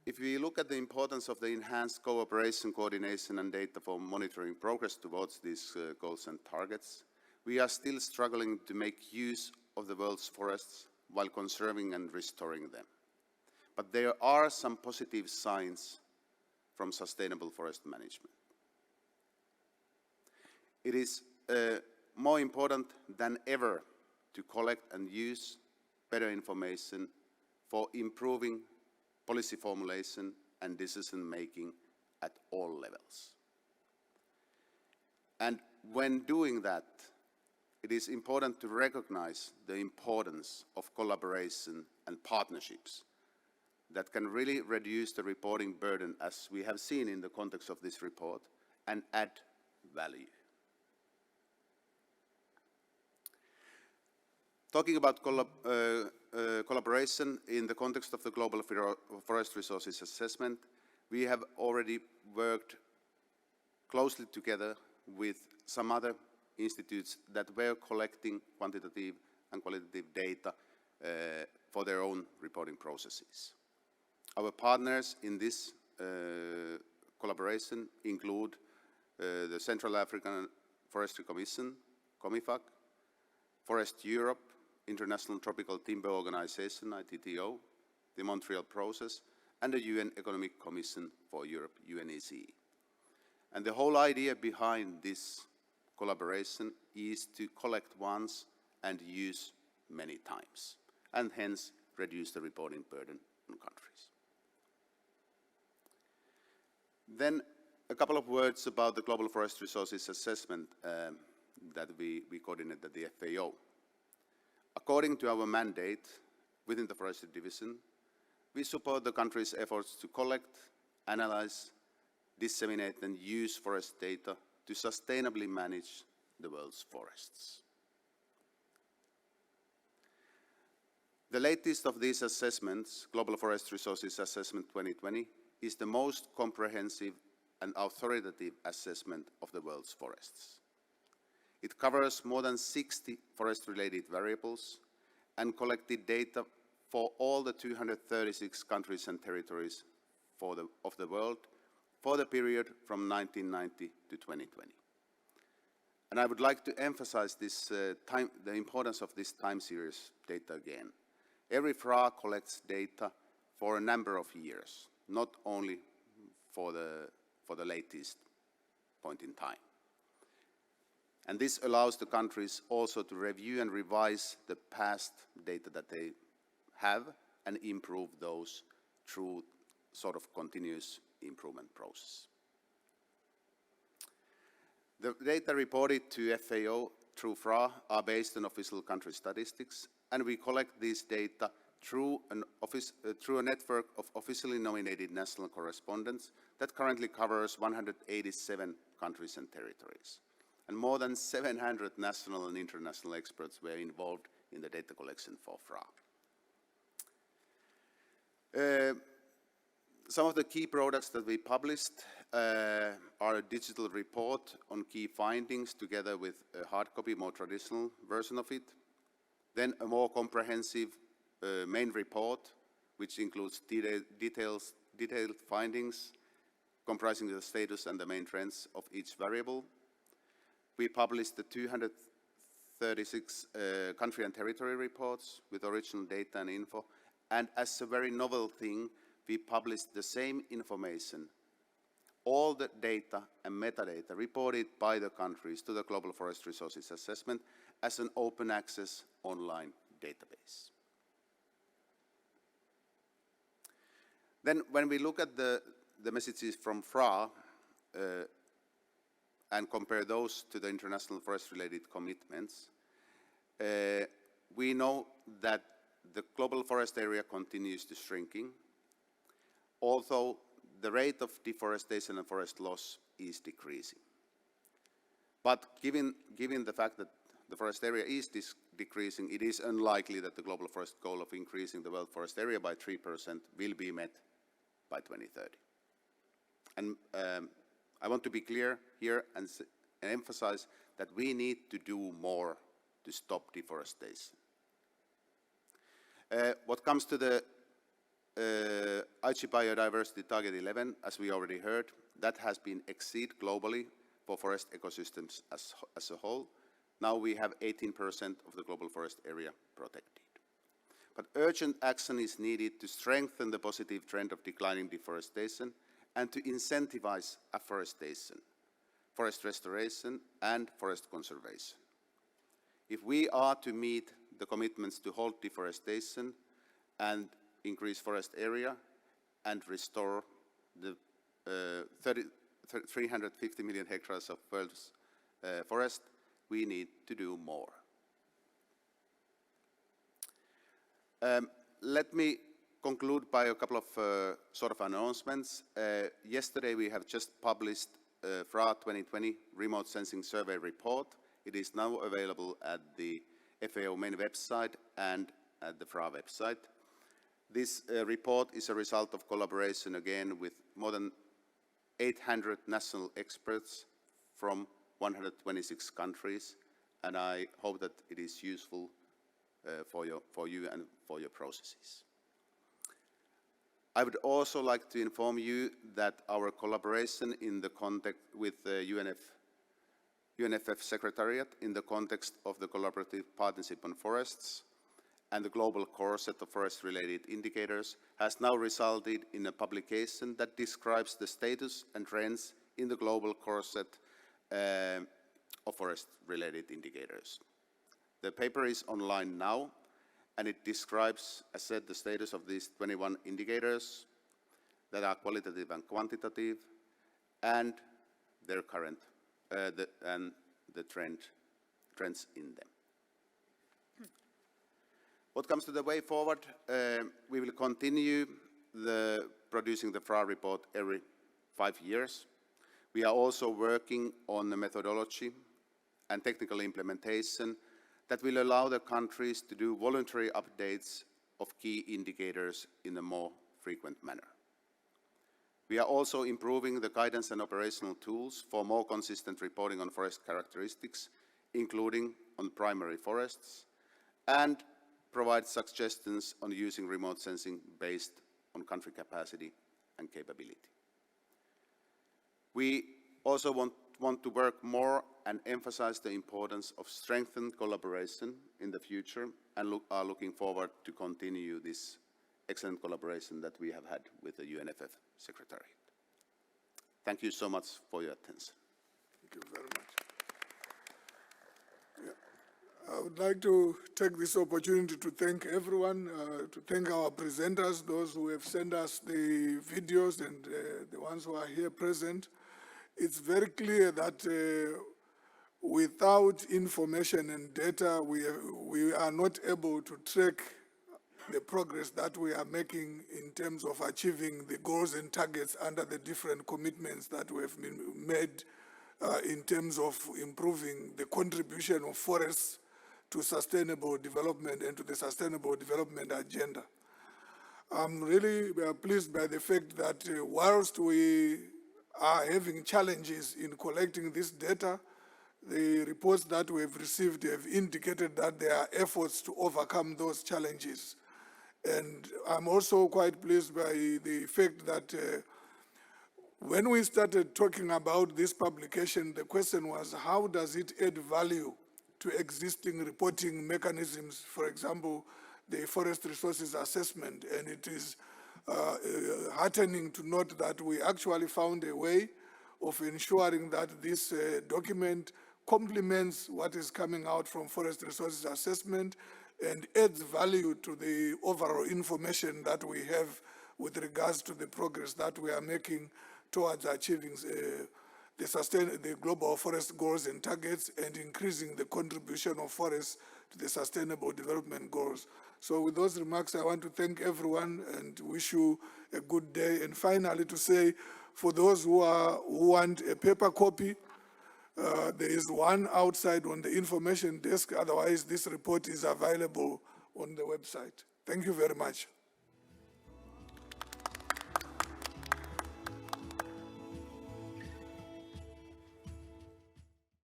if we look at the importance of the enhanced cooperation, coordination and data for monitoring progress towards these goals and targets, we are still struggling to make use of the world's forests while conserving and restoring them. But there are some positive signs from sustainable forest management. It is more important than ever to collect and use better information for improving policy formulation and decision making at all levels. And when doing that, it is important to recognize the importance of collaboration and partnerships that can really reduce the reporting burden, as we have seen in the context of this report, and add value. Talking about collaboration in the context of the Global Forest Resources Assessment, we have already worked closely together with some other institutes that were collecting quantitative and qualitative data for their own reporting processes. Our partners in this collaboration include the Central African Forestry Commission, COMIFAC, Forest Europe, International Tropical Timber Organization, ITTO, the Montreal Process, and the UN Economic Commission for Europe, UNECE. And the whole idea behind this collaboration is to collect once and use many times, and hence reduce the reporting burden on countries. Then a couple of words about the Global Forest Resources Assessment that we coordinate at the FAO. According to our mandate within the Forestry Division, we support the country's efforts to collect, analyze, disseminate and use forest data to sustainably manage the world's forests. The latest of these assessments, Global Forest Resources Assessment 2020, is the most comprehensive and authoritative assessment of the world's forests. It covers more than 60 forest-related variables and collected data for all the 236 countries and territories of the world for the period from 1990 to 2020. And I would like to emphasize this, the importance of this time series data again. Every FRA collects data for a number of years, not only for the latest point in time. And this allows the countries also to review and revise the past data that they have and improve those through sort of continuous improvement process. The data reported to FAO through FRA are based on official country statistics, and we collect these data through a network of officially nominated national correspondents that currently covers 187 countries and territories. And more than 700 national and international experts were involved in the data collection for FRA. Some of the key products that we published are a digital report on key findings together with a hard copy, more traditional version of it. Then a more comprehensive main report, which includes detailed findings comprising the status and the main trends of each variable. We published the 236 country and territory reports with original data and info. And as a very novel thing, we published the same information, all the data and metadata reported by the countries to the Global Forest Resources Assessment as an open access online database. Then when we look at the messages from FRA and compare those to the international forest-related commitments, we know that the global forest area continues to shrinking, although the rate of deforestation and forest loss is decreasing. But given the fact that the forest area is decreasing, it is unlikely that the global forest goal of increasing the world forest area by 3% will be met by 2030. And I want to be clear here and emphasize that we need to do more to stop deforestation. What comes to the Aichi Biodiversity Target 11, as we already heard, that has been exceeded globally for forest ecosystems as a whole. Now we have 18% of the global forest area protected. But urgent action is needed to strengthen the positive trend of declining deforestation and to incentivize afforestation, forest restoration, and forest conservation. If we are to meet the commitments to halt deforestation and increase forest area and restore the 350 million hectares of world's forest, we need to do more. Let me conclude by a couple of sort of announcements. Yesterday we have just published FRA 2020 Remote Sensing Survey Report. It is now available at the FAO main website and at the FRA website. This report is a result of collaboration again with more than 800 national experts from 126 countries, and I hope that it is useful for you and for your processes. I would also like to inform you that our collaboration in the context with the UNFF Secretariat in the context of the Collaborative Partnership on Forests and the global core set of forest-related indicators has now resulted in a publication that describes the status and trends in the global core set of forest-related indicators. The paper is online now, and it describes, as said, the status of these 21 indicators that are qualitative and quantitative, and their current and the trends in them. What comes to the way forward, we will continue producing the FRA report every 5 years. We are also working on the methodology and technical implementation that will allow the countries to do voluntary updates of key indicators in a more frequent manner. We are also improving the guidance and operational tools for more consistent reporting on forest characteristics, including on primary forests, and provide suggestions on using remote sensing based on country capacity and capability. We also want to work more and emphasize the importance of strengthened collaboration in the future, and are looking forward to continue this excellent collaboration that we have had with the UNFF Secretariat. Thank you so much for your attention. Thank you very much. I would like to take this opportunity to thank everyone, to thank our presenters, those who have sent us the videos and the ones who are here present. It's very clear that without information and data, we are not able to track the progress that we are making in terms of achieving the goals and targets under the different commitments that we have been made in terms of improving the contribution of forests to sustainable development and to the sustainable development agenda. I'm really pleased by the fact that whilst we are having challenges in collecting this data, the reports that we have received have indicated that there are efforts to overcome those challenges. And I'm also quite pleased by the fact that when we started talking about this publication, the question was, how does it add value to existing reporting mechanisms, for example, the forest resources assessment? And it is heartening to note that we actually found a way of ensuring that this document complements what is coming out from forest resources assessment and adds value to the overall information that we have with regards to the progress that we are making towards achieving the global forest goals and targets and increasing the contribution of forests to the sustainable development goals. So with those remarks, I want to thank everyone and wish you a good day. And finally, to say, for those who want a paper copy, there is one outside on the information desk. Otherwise, this report is available on the website. Thank you very much.